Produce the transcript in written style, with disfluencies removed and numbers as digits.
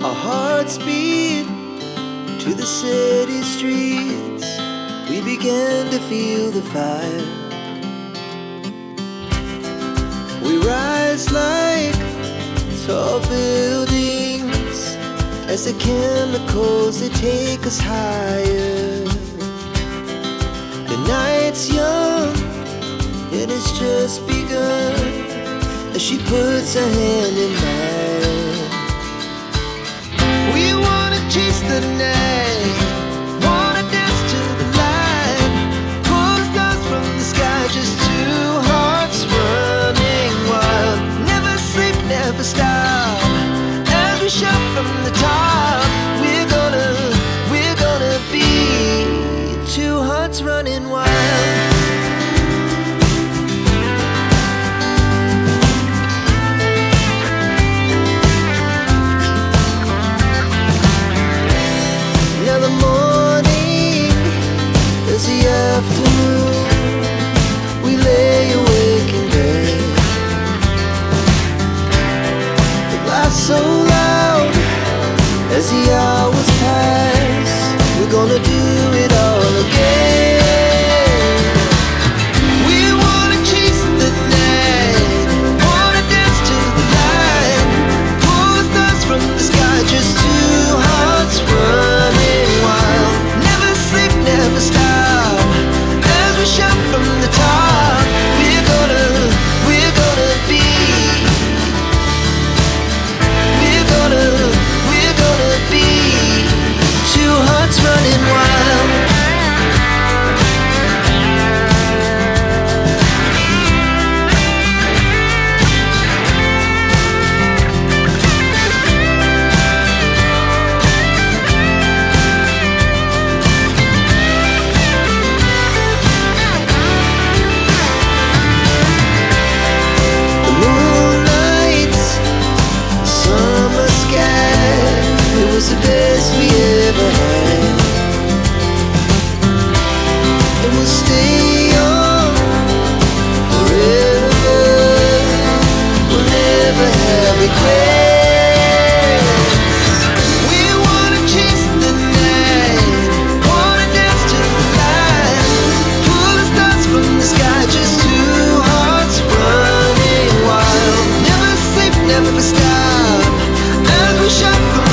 Our hearts beat to the city streets. We began to feel the fire. We rise like tall buildings as the chemicals, they take us higher. The night's young and it's just begun as she puts her hand in mine. We wanna chase the night, wanna dance to the light, pull the stars from the sky, just two hearts running wild. Never sleep, never stop, as we shout from the top. We're gonna be two hearts running wild. Afternoon, we lay awake in bed. The laughs so loud as the hours pass. We're gonna do it all again. We wanna chase the night, wanna dance to the light, pull the stars from the sky, just two hearts running wild. Never sleep, never stop, shout from the top. We're gonna be, we're gonna be two hearts running wild. It was the best we ever had, and we'll stay young forever. We'll never have regrets. We wanna chase the night, wanna dance to the light, pull the stars from the sky, just two hearts running wild. Never sleep, never stop, as we shout from